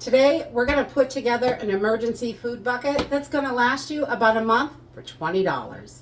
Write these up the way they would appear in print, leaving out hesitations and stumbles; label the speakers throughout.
Speaker 1: Today, we're going to put together an emergency food bucket that's going to last you about a month for $20.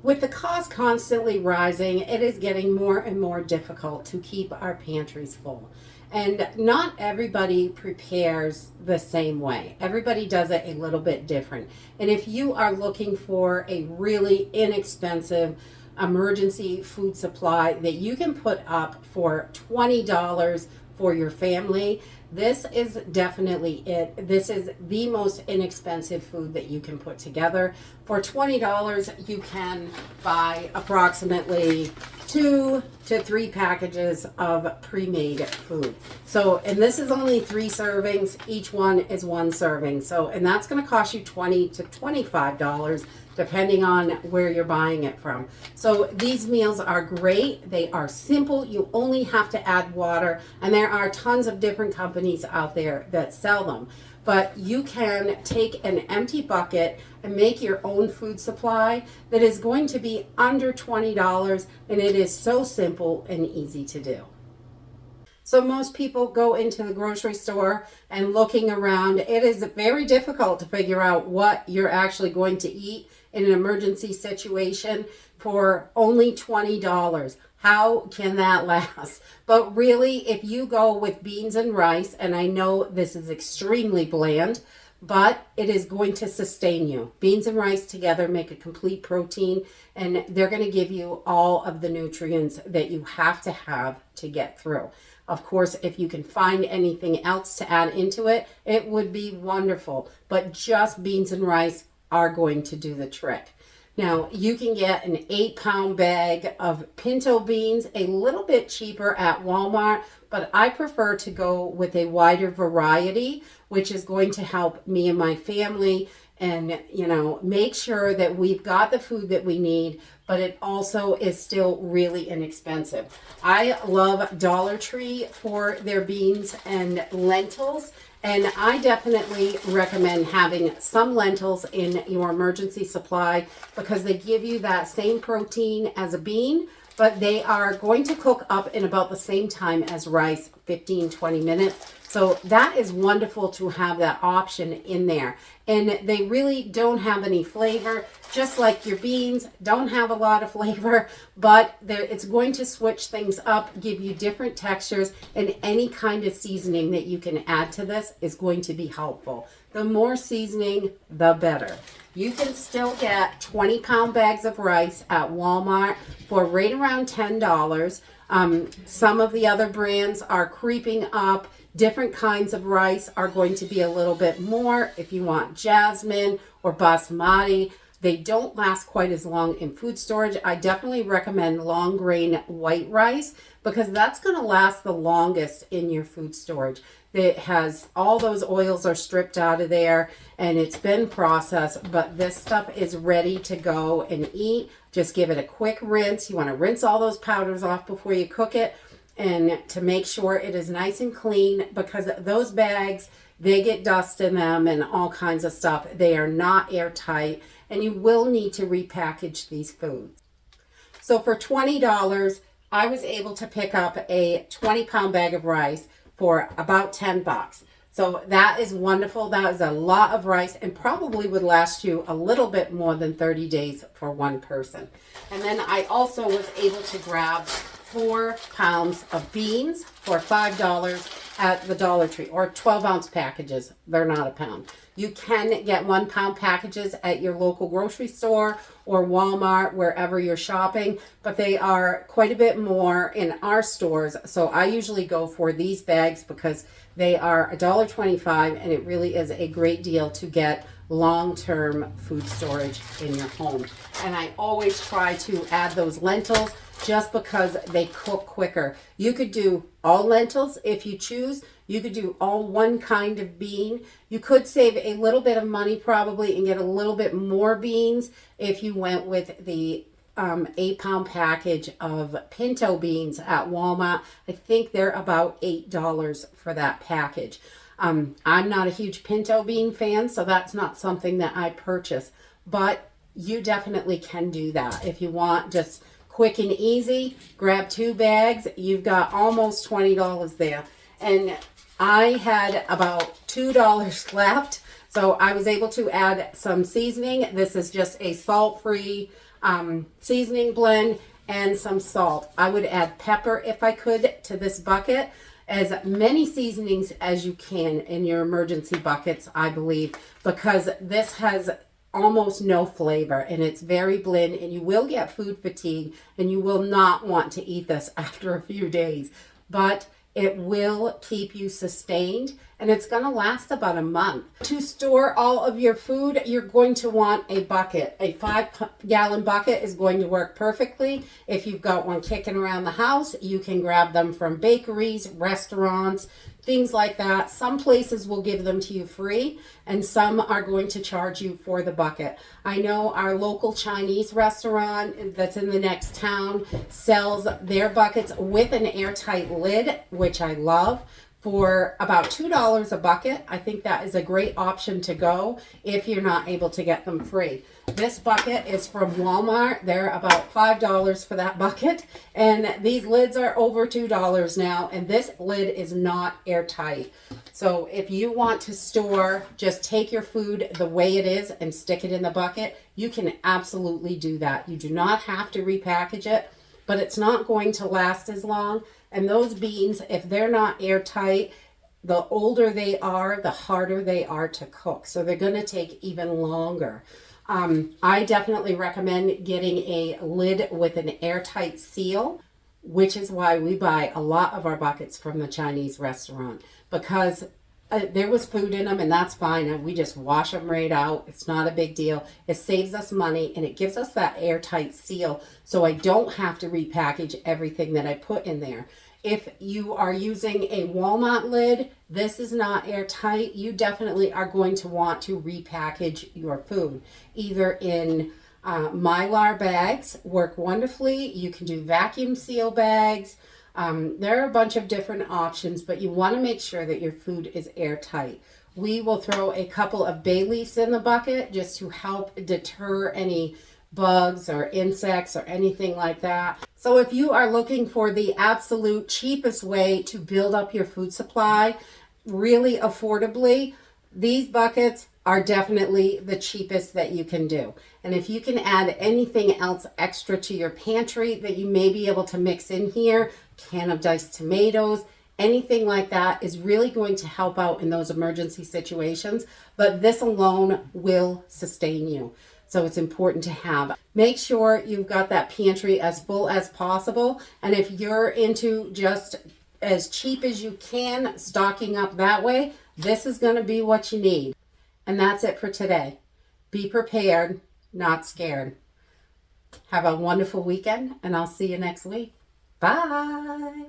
Speaker 1: With the cost constantly rising, it is getting more and more difficult to keep our pantries full. And not everybody prepares the same way. Everybody does it a little bit different. And if you are looking for a really inexpensive emergency food supply that you can put up for $20 for your family, this is definitely it. This is the most inexpensive food that you can put together. For $20, you can buy approximately 2 to 3 packages of pre-made food. So, and this is only 3 servings. Each one is 1 serving. So, and that's going to cost you $20 to $25 depending on where you're buying it from. So these meals are great. They are simple. You only have to add water, and there are tons of different companies out there that sell them. But you can take an empty bucket and make your own food supply that is going to be under $20, and it is so simple and easy to do. So most people go into the grocery store and looking around, it is very difficult to figure out what you're actually going to eat in an emergency situation for only $20. How can that last? But really, if you go with beans and rice, and I know this is extremely bland, but it is going to sustain you. Beans and rice together make a complete protein, and they're going to give you all of the nutrients that you have to get through. Of course, if you can find anything else to add into it, it would be wonderful. But just beans and rice are going to do the trick. Now, you can get an 8-pound bag of pinto beans a little bit cheaper at Walmart, but I prefer to go with a wider variety, which is going to help me and my family and, make sure that we've got the food that we need, but it also is still really inexpensive. I love Dollar Tree for their beans and lentils. And I definitely recommend having some lentils in your emergency supply because they give you that same protein as a bean, but they are going to cook up in about the same time as rice, 15-20 minutes. So that is wonderful to have that option in there. And they really don't have any flavor, just like your beans don't have a lot of flavor, but it's going to switch things up, give you different textures, and any kind of seasoning that you can add to this is going to be helpful. The more seasoning, the better. You can still get 20-pound bags of rice at Walmart for right around $10. Some of the other brands are creeping up. Different kinds of rice are going to be a little bit more. If you want jasmine or basmati, they don't last quite as long in food storage. I definitely recommend long grain white rice because that's going to last the longest in your food storage. It has all those oils are stripped out of there and it's been processed, but this stuff is ready to go and eat. Just give it a quick rinse. You want to rinse all those powders off before you cook it, and to make sure it is nice and clean, because those bags, they get dust in them and all kinds of stuff. They are not airtight, and you will need to repackage these foods. So for $20, I was able to pick up a 20-pound bag of rice for about $10. So that is wonderful. That is a lot of rice and probably would last you a little bit more than 30 days for one person. And then I also was able to grab 4 pounds of beans for $5 at the Dollar Tree, or 12-ounce packages. They're not a pound. You can get 1-pound packages at your local grocery store or Walmart, wherever you're shopping, but they are quite a bit more in our stores. So I usually go for these bags because they are $1.25, and it really is a great deal to get long-term food storage in your home. And I always try to add those lentils just because they cook quicker. You could do all lentils if you choose. You could do all one kind of bean. You could save a little bit of money probably and get a little bit more beans if you went with the 8-pound package of pinto beans at Walmart. I think they're about $8 for that package. I'm not a huge pinto bean fan, so that's not something that I purchase. But you definitely can do that. If you want just quick and easy, grab 2 bags. You've got almost $20 there. And I had about $2 left, so I was able to add some seasoning. This is just a salt-free seasoning blend and some salt. I would add pepper if I could to this bucket. As many seasonings as you can in your emergency buckets, I believe, because this has almost no flavor and it's very bland, and you will get food fatigue and you will not want to eat this after a few days. But it will keep you sustained, and it's going to last about a month. To store all of your food, you're going to want a bucket. A 5-gallon bucket is going to work perfectly. If you've got one kicking around the house, you can grab them from bakeries, restaurants, things like that. Some places will give them to you free, and some are going to charge you for the bucket. I know our local Chinese restaurant that's in the next town sells their buckets with an airtight lid, which I love, for about $2 a bucket. I think that is a great option to go if you're not able to get them free. This bucket is from Walmart. They're about $5 for that bucket, and these lids are over $2 now, and this lid is not airtight. So if you want to store, just take your food the way it is and stick it in the bucket, you can absolutely do that. You do not have to repackage it, but it's not going to last as long. And those beans, if they're not airtight, the older they are, the harder they are to cook. So they're going to take even longer. I definitely recommend getting a lid with an airtight seal, which is why we buy a lot of our buckets from the Chinese restaurant, because there was food in them, and that's fine. And we just wash them right out. It's not a big deal. It saves us money, and it gives us that airtight seal, so I don't have to repackage everything that I put in there. If you are using a Walmart lid, this is not airtight. You definitely are going to want to repackage your food. Either in Mylar bags work wonderfully. You can do vacuum seal bags. There are a bunch of different options, but you want to make sure that your food is airtight. We will throw a couple of bay leaves in the bucket just to help deter any bugs or insects or anything like that. So if you are looking for the absolute cheapest way to build up your food supply really affordably, these buckets are definitely the cheapest that you can do. And if you can add anything else extra to your pantry that you may be able to mix in here, can of diced tomatoes, anything like that is really going to help out in those emergency situations. But this alone will sustain you. So it's important to have. Make sure you've got that pantry as full as possible. And if you're into just as cheap as you can, stocking up that way, this is going to be what you need. And that's it for today. Be prepared, not scared. Have a wonderful weekend, and I'll see you next week. Bye.